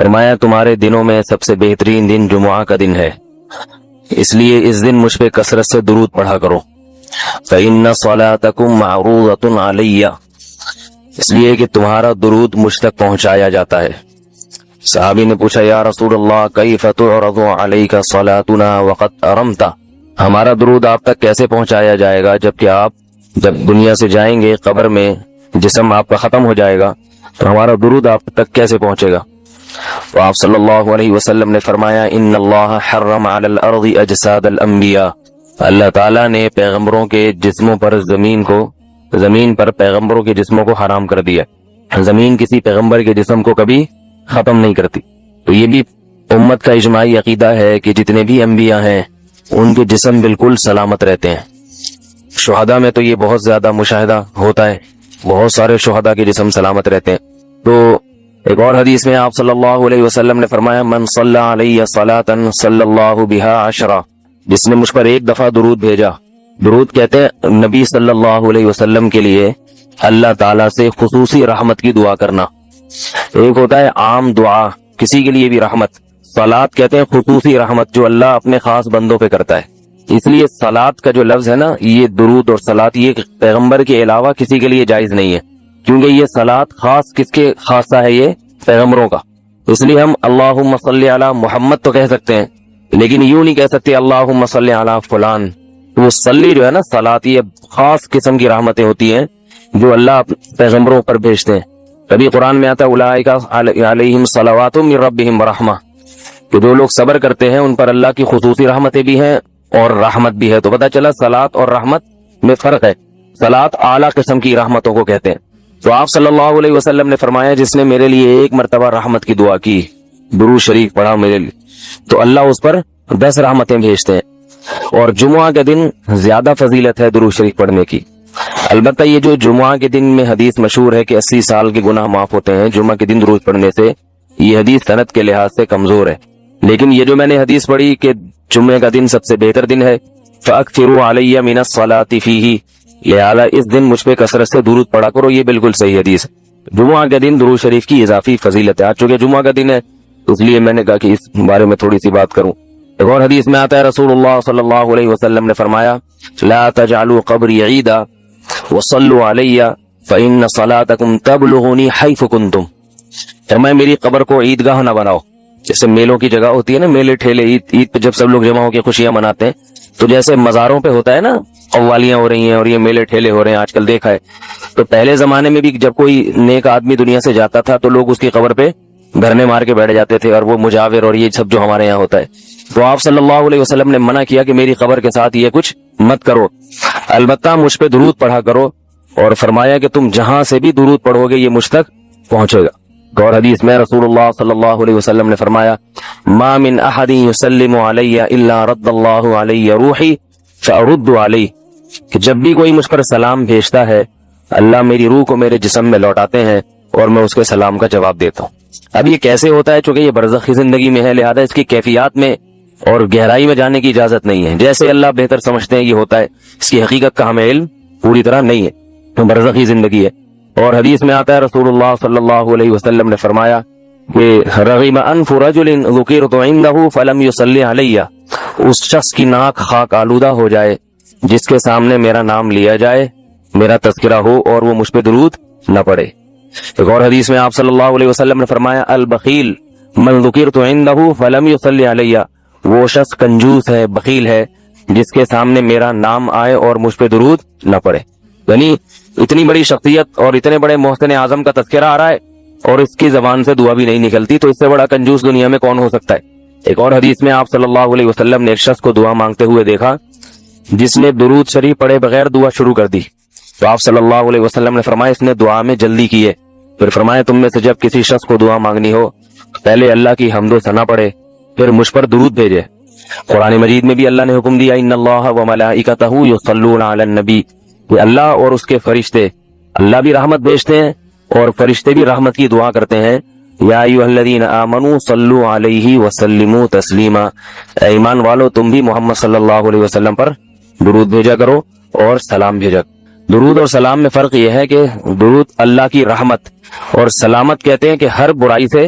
فرمایا تمہارے دنوں میں سب سے بہترین دن جمعہ کا دن ہے، اس لیے اس دن مجھ پہ کثرت سے درود پڑھا کرو۔ فَإِنَّ صَلَاتَكُمْ مَعْرُوضَةٌ عَلَيَّ، اس لیے کہ تمہارا درود مجھ تک پہنچایا جاتا ہے۔ صحابی نے پوچھا یا رسول اللہ کیف تعرض علیک صلاتنا وقد ارمت، ہمارا درود آپ تک کیسے پہنچایا جائے گا جبکہ آپ جب دنیا سے جائیں گے، قبر میں جسم آپ کا ختم ہو جائے گا، تو ہمارا درود آپ تک کیسے پہنچے گا؟ تو آپ صلی اللہ علیہ وسلم نے فرمایا ان اللہ حرم علی الارض اجساد الانبیاء، اللہ تعالیٰ نے پیغمبروں کے جسموں پر زمین پر پیغمبروں کے جسموں کو حرام کر دیا۔ زمین کسی پیغمبر کے جسم کو کبھی ختم نہیں کرتی۔ تو یہ بھی امت کا اجماعی عقیدہ ہے کہ جتنے بھی انبیاء ہیں ان کے جسم بالکل سلامت رہتے ہیں۔ شہداء میں تو یہ بہت زیادہ مشاہدہ ہوتا ہے، بہت سارے شہداء کے جسم سلامت رہتے ہیں۔ تو ایک اور حدیث میں آپ صلی اللہ علیہ وسلم نے فرمایا من صلی علیہ صلاۃ صلی اللہ بہا عشرہ، جس نے مجھ پر ایک دفعہ درود بھیجا۔ درود کہتے ہیں نبی صلی اللہ علیہ وسلم کے لیے اللہ تعالیٰ سے خصوصی رحمت کی دعا کرنا۔ ایک ہوتا ہے عام دعا، کسی کے لیے بھی رحمت، صلات کہتے ہیں خصوصی رحمت جو اللہ اپنے خاص بندوں پہ کرتا ہے۔ اس لیے صلات کا جو لفظ ہے نا، یہ درود اور صلات یہ پیغمبر کے علاوہ کسی کے لیے جائز نہیں ہے، کیونکہ یہ صلات خاص کس کے خاصہ ہے؟ یہ پیغمبروں کا۔ اس لیے ہم اللہم صلی علی محمد تو کہہ سکتے ہیں، لیکن یوں نہیں کہہ سکتے اللہم صلی علی فلان۔ وہ صلی جو ہے نا، صلات یہ خاص قسم کی رحمتیں ہوتی ہیں جو اللہ پیغمبروں پر بھیجتے ہیں۔ کبھی قرآن میں آتا ہے اولئک علیہم صلوات من ربہم ورحمہ، کہ جو لوگ صبر کرتے ہیں ان پر اللہ کی خصوصی رحمتیں بھی ہیں اور رحمت بھی ہے۔ تو پتہ چلا صلات اور رحمت میں فرق ہے۔ صلات اعلیٰ قسم کی رحمتوں کو کہتے ہیں۔ تو آپ صلی اللہ علیہ وسلم نے فرمایا جس نے میرے لیے ایک مرتبہ رحمت کی دعا کی، درود شریف پڑھا میرے لیے، تو اللہ اس پر 10 رحمتیں بھیجتے ہیں۔ اور جمعہ کے دن زیادہ فضیلت ہے درود شریف پڑھنے کی۔ البتہ یہ جو جمعہ کے دن میں حدیث مشہور ہے کہ 80 سال کے گناہ معاف ہوتے ہیں جمعہ کے دن درود پڑھنے سے، یہ حدیث سند کے لحاظ سے کمزور ہے۔ لیکن یہ جو میں نے حدیث پڑھی کہ جمعہ کا دن سب سے بہتر دن ہے، فَأَكْثِرُوا عَلَيَّ مِنَ الصَّلَاةِ فِيهِ، لہذا اس دن مجھ پہ کثرت سے درود پڑھا کرو، یہ بالکل صحیح حدیث ہے۔ جمعہ کے دن درود شریف کی اضافی فضیلت ہے۔ آج چونکہ جمعہ کا دن ہے اس لیے میں نے کہا کہ اس بارے میں تھوڑی سی بات کروں۔ ایک اور حدیث میں آتا ہے رسول اللہ صلی اللہ علیہ وسلم نے فرمایا لا تجعلوا قبری عیدا وصلوا علی فإن صلاتکم تبلغنی حیث کنتم، فرمایا میری قبر کو عیدگاہ نہ بناؤ۔ جیسے میلوں کی جگہ ہوتی ہے نا، میلے ٹھیلے، عید پہ جب سب لوگ جمع ہو کے خوشیاں مناتے ہیں، تو جیسے مزاروں پہ ہوتا ہے نا قوالیاں ہو رہی ہیں اور یہ میلے ٹھیلے ہو رہے ہیں، آج کل دیکھا ہے۔ تو پہلے زمانے میں بھی جب کوئی نیک آدمی دنیا سے جاتا تھا تو لوگ اس کی قبر پہ دھرنے مار کے بیٹھ جاتے تھے، اور وہ مجاور اور یہ سب جو ہمارے یہاں ہوتا ہے۔ تو آپ صلی اللہ علیہ وسلم نے منع کیا کہ میری قبر کے ساتھ یہ کچھ مت کرو، البتہ مجھ پہ درود پڑھا کرو، اور فرمایا کہ تم جہاں سے بھی درود پڑھو گے یہ مجھ تک پہنچے گا۔ اور حدیث میں رسول اللہ صلی اللہ علیہ وسلم نے فرمایا ما من احد یسلم علی الا رد اللہ علی روحی فارد علیہ، کہ جب بھی کوئی مجھ پر سلام بھیجتا ہے اللہ میری روح کو میرے جسم میں لوٹاتے ہیں اور میں اس کے سلام کا جواب دیتا ہوں۔ اب یہ کیسے ہوتا ہے؟ چونکہ یہ برزخی زندگی میں ہے، لہذا اس کی کیفیات میں اور گہرائی میں جانے کی اجازت نہیں ہے۔ جیسے اللہ بہتر سمجھتے ہیں یہ ہوتا ہے، اس کی حقیقت کا ہمیں علم پوری طرح نہیں ہے، تو برزخی زندگی ہے۔ اور حدیث میں آتا ہے رسول اللہ صلی اللہ علیہ وسلم نے فرمایا کہ رغم انف رجل ذکرت عنده فلم يصلی علی، اس شخص کی ناک خاک آلودہ ہو جائے جس کے سامنے میرا نام لیا جائے، میرا تذکرہ ہو اور وہ مجھ پہ درود نہ پڑے۔ ایک اور حدیث میں آپ صلی اللہ علیہ وسلم نے فرمایا البخیل من ذکرت عنده فلم يصلی علی، وہ شخص کنجوس ہے، بخیل ہے جس کے سامنے میرا نام آئے اور مجھ پہ درود نہ پڑے۔ یعنی اتنی بڑی شخصیت اور اتنے بڑے محسن اعظم کا تذکرہ آ رہا ہے اور اس کی زبان سے دعا بھی نہیں نکلتی، تو اس سے بڑا کنجوس دنیا میں کون ہو سکتا ہے؟ ایک اور حدیث میں آپ صلی اللہ علیہ وسلم نے ایک شخص کو دعا مانگتے ہوئے دیکھا جس نے درود شریف پڑھے بغیر دعا شروع کر دی، تو آپ صلی اللہ علیہ وسلم نے فرمایا اس نے دعا میں جلدی کی ہے۔ پھر فرمایا تم میں سے جب کسی شخص کو دعا مانگنی ہو پہلے اللہ کی حمد و ثنا پڑھے، پھر مجھ پر درود بھیجے۔ قرآن مجید میں بھی اللہ نے حکم دیا ان اللہ وملائکتہ یصلون علی النبی، کہ اللہ اور اس کے فرشتے، اللہ بھی رحمت بھیجتے ہیں اور فرشتے بھی رحمت کی دعا کرتے ہیں۔ یا ایھا الذین آمنوا صلوا علیہ وسلموا تسلیما، اے ایمان والو تم بھی محمد صلی اللہ علیہ وسلم پر درود بھیجا کرو اور سلام بھیجا۔ درود اور سلام میں فرق یہ ہے کہ درود اللہ کی رحمت اور سلامت کہتے ہیں کہ ہر برائی سے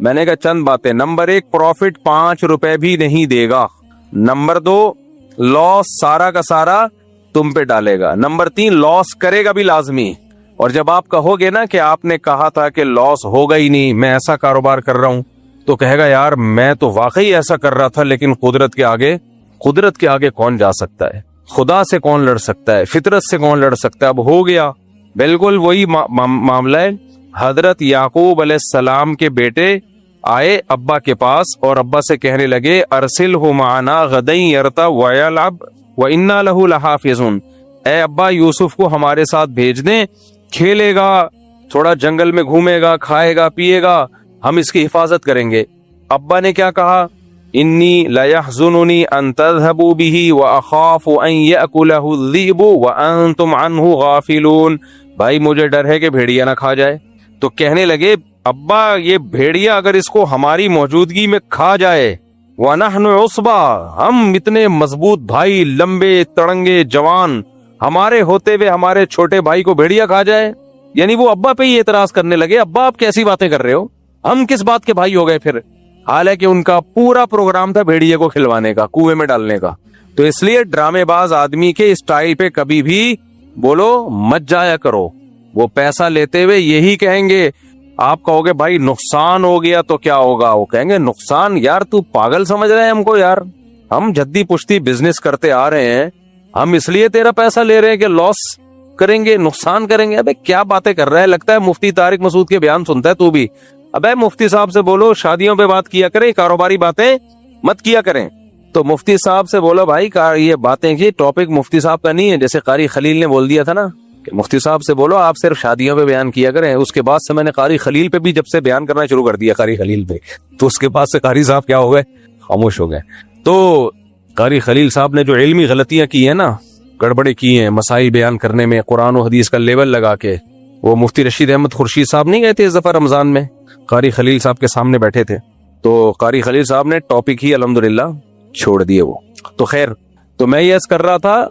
میں نے کہا چند باتیں. نمبر 1 پروفٹ 5 روپے بھی نہیں دے گا. نمبر 2 لاس سارا کا سارا تم پہ ڈالے گا. نمبر 3 لاس کرے گا بھی لازمی. اور جب آپ کہو گے نا کہ آپ نے کہا تھا کہ لاس ہوگا ہی نہیں, میں ایسا کاروبار کر رہا ہوں, تو کہے گا یار میں تو واقعی ایسا کر رہا تھا, لیکن قدرت کے آگے کون جا سکتا ہے, خدا سے کون لڑ سکتا ہے, فطرت سے کون لڑ سکتا ہے. اب ہو گیا. بالکل وہی معاملہ ہے. حضرت یعقوب علیہ السلام کے بیٹے آئے ابا کے پاس اور ابا سے کہنے لگے ارسلہ معنا غدًا یرتع ویلعب وإنا لہ لحافظون. اے ابا یوسف کو ہمارے ساتھ بھیج دیں, کھیلے گا, تھوڑا جنگل میں گھومے گا, کھائے گا پیے گا, ہم اس کی حفاظت کریں گے. ابا نے کیا کہا, انی لیحزننی ان تذهبوا به واخاف ان یأکلہ الذئب وانتم عنہ غافلون. بھائی مجھے ڈر ہے کہ بھیڑیا نہ کھا جائے. تو کہنے لگے ابا یہ بھیڑیا اگر اس کو ہماری موجودگی میں کھا جائے, وَنَحْنُ عُصْبَةٌ, ہم اتنے مضبوط بھائی, لمبے تڑنگے جوان, ہمارے ہوتے ہوئے ہمارے چھوٹے بھائی کو بھیڑیا کھا جائے. یعنی وہ ابا پہ ہی اعتراض کرنے لگے, ابا آپ کیسی باتیں کر رہے ہو, ہم کس بات کے بھائی ہو گئے پھر. حالانکہ ان کا پورا پروگرام تھا بھیڑیے کو کھلوانے کا, کنویں میں ڈالنے کا. تو اس لیے ڈرامے باز آدمی کے اسٹائل پہ کبھی بھی بولو مت جایا کرو. وہ پیسہ لیتے ہوئے یہی کہیں گے, آپ کہو گے بھائی نقصان ہو گیا تو کیا ہوگا, وہ کہیں گے نقصان, یار تو پاگل سمجھ رہے ہیں ہم کو, یار ہم جدی پشتی بزنس کرتے آ رہے ہیں, ہم اس لیے تیرا پیسہ لے رہے ہیں کہ لاس کریں گے, نقصان کریں گے. ابے کیا باتیں کر رہا ہے, لگتا ہے مفتی طارق مسعود کے بیان سنتا ہے تو بھی. ابے مفتی صاحب سے بولو شادیوں پہ بات کیا کریں, کاروباری باتیں مت کیا کریں. تو مفتی صاحب سے بولو بھائی یہ باتیں کی ٹاپک مفتی صاحب کا نہیں ہے, جیسے قاری خلیل نے بول دیا تھا نا کہ مفتی صاحب سے بولو آپ صرف شادیوں پہ بیان کیا کریں. اس کے بعد سے میں نے قاری خلیل پہ بھی جب سے بیان کرنا شروع کر دیا, قاری خلیل پہ, تو اس کے بعد سے قاری صاحب کیا ہو گئے, خاموش ہو گئے. تو قاری خلیل صاحب نے جو علمی غلطیاں کی ہیں نا, گڑبڑے کی ہیں مسائل بیان کرنے میں, قرآن و حدیث کا لیول لگا کے, وہ مفتی رشید احمد خورشید صاحب نہیں گئے تھے اس دفعہ رمضان میں, قاری خلیل صاحب کے سامنے بیٹھے تھے, تو قاری خلیل صاحب نے ٹاپک ہی الحمدللہ چھوڑ دیے وہ. تو خیر, تو میں یہ کر رہا تھا,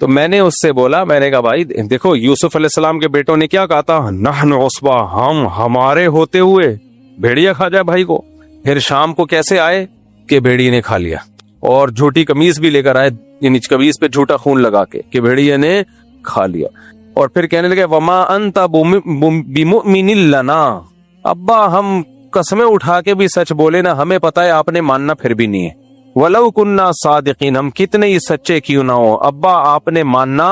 تو میں نے اس سے بولا, میں نے کہا بھائی دیکھو یوسف علیہ السلام کے بیٹوں نے کیا کہا تھا, نحن عصبہ, ہم ہمارے ہوتے ہوئے بھیڑیا کھا جائے بھائی کو. پھر شام کو کیسے آئے کہ بھیڑیے نے کھا لیا, اور جھوٹی قمیض بھی لے کر آئے, یعنی قمیض پہ جھوٹا خون لگا کے کہ بھیڑیے نے کھا لیا. اور پھر کہنے لگے وما انت بمؤمن لنا, ابا ہم قسمیں اٹھا کے بھی سچ بولے نا, ہمیں پتا ہے آپ نے ماننا پھر بھی نہیں ہے. ولو کننا صادقین, ہم کتنے ہی سچے کیوں نہ ہو, ابا آپ نے ماننا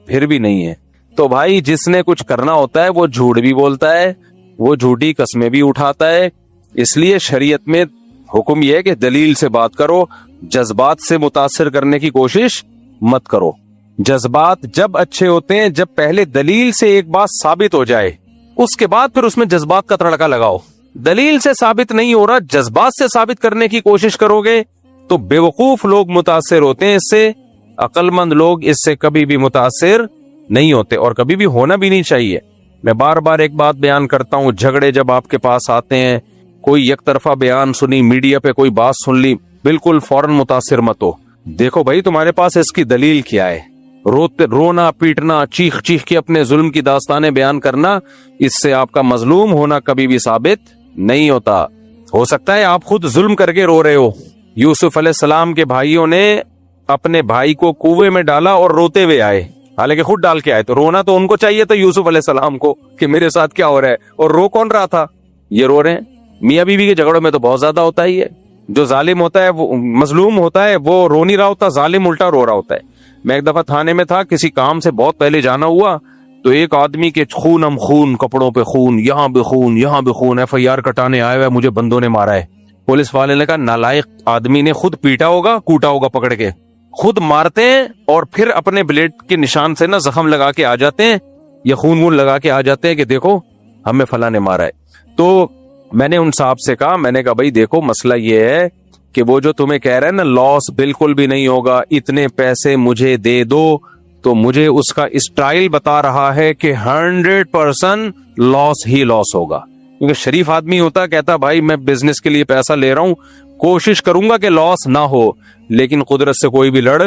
پھر بھی نہیں ہے. تو بھائی جس نے کچھ کرنا ہوتا ہے وہ جھوٹ بھی بولتا ہے, وہ جھوٹی قسمیں بھی اٹھاتا ہے. اس لیے شریعت میں حکم یہ ہے کہ دلیل سے بات کرو, جذبات سے متاثر کرنے کی کوشش مت کرو. جذبات جب اچھے ہوتے ہیں جب پہلے دلیل سے ایک بات ثابت ہو جائے, اس کے بعد پھر اس میں جذبات کا تڑکا لگاؤ. دلیل سے ثابت نہیں ہو رہا, جذبات سے ثابت کرنے کی کوشش کرو گے تو بیوقوف لوگ متاثر ہوتے ہیں اس سے, عقل مند لوگ اس سے کبھی بھی متاثر نہیں ہوتے, اور کبھی بھی ہونا بھی نہیں چاہیے. میں بار بار ایک بات بیان کرتا ہوں, جھگڑے جب آپ کے پاس آتے ہیں, کوئی یک طرفہ بیان سنی, میڈیا پہ کوئی بات سن لی, بالکل فوراً متاثر مت ہو. دیکھو بھائی تمہارے پاس اس کی دلیل کیا ہے. رونا پیٹنا, چیخ چیخ کے اپنے ظلم کی داستانیں بیان کرنا, اس سے آپ کا مظلوم ہونا کبھی بھی ثابت نہیں ہوتا. ہو سکتا ہے آپ خود ظلم کر کے رو رہے ہو. یوسف علیہ السلام کے بھائیوں نے اپنے بھائی کو کنویں میں ڈالا اور روتے ہوئے آئے, حالانکہ خود ڈال کے آئے. تو رونا تو ان کو چاہیے تھا یوسف علیہ السلام کو کہ میرے ساتھ کیا ہو رہا ہے, اور رو کون رہا تھا, یہ رو رہے ہیں. میاں بیوی کے جھگڑوں میں تو بہت زیادہ ہوتا ہی ہے, جو ظالم ہوتا ہے وہ مظلوم ہوتا ہے, وہ رو نہیں رہا ہوتا, ظالم الٹا رو رہا ہوتا ہے. میں ایک دفعہ تھانے میں تھا, کسی کام سے بہت پہلے جانا ہوا, تو ایک آدمی کے خون ہم خون, کپڑوں پہ خون, یہاں بھی خون, یہاں بھی خون, FIR کٹانے آیا ہوا, مجھے بندوں نے مارا ہے. پولیس والے نے کہا نالائق آدمی نے خود پیٹا ہوگا, کوٹا ہوگا پکڑ کے, خود مارتے ہیں اور پھر اپنے بلیڈ کے نشان سے نا زخم لگا کے آ جاتے ہیں, یا خون وون لگا کے آ جاتے ہیں کہ دیکھو ہمیں فلاں نے مارا ہے. تو میں نے ان صاحب سے کہا, میں نے کہا بھائی دیکھو مسئلہ یہ ہے کہ وہ جو تمہیں کہہ رہے ہیں نا لاس بالکل بھی نہیں ہوگا, اتنے پیسے مجھے دے دو, تو مجھے اس کا اسٹائل بتا رہا ہے کہ 100% لاس ہی لاس ہوگا. کیونکہ شریف آدمی ہوتا کہتا بھائی میں بزنس کے لیے پیسہ لے رہا ہوں, کوشش کروں گا کہ لاس نہ ہو, لیکن قدرت سے کوئی بھی لڑ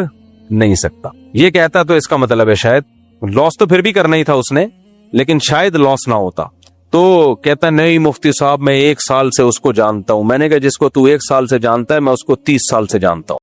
نہیں سکتا. یہ کہتا تو اس کا مطلب ہے شاید لاس تو پھر بھی کرنا ہی تھا اس نے, لیکن شاید لاس نہ ہوتا. تو کہتا ہے نہیں مفتی صاحب میں 1 سال سے اس کو جانتا ہوں. میں نے کہا جس کو تو 1 سال سے جانتا ہے میں اس کو 30 سال سے جانتا ہوں.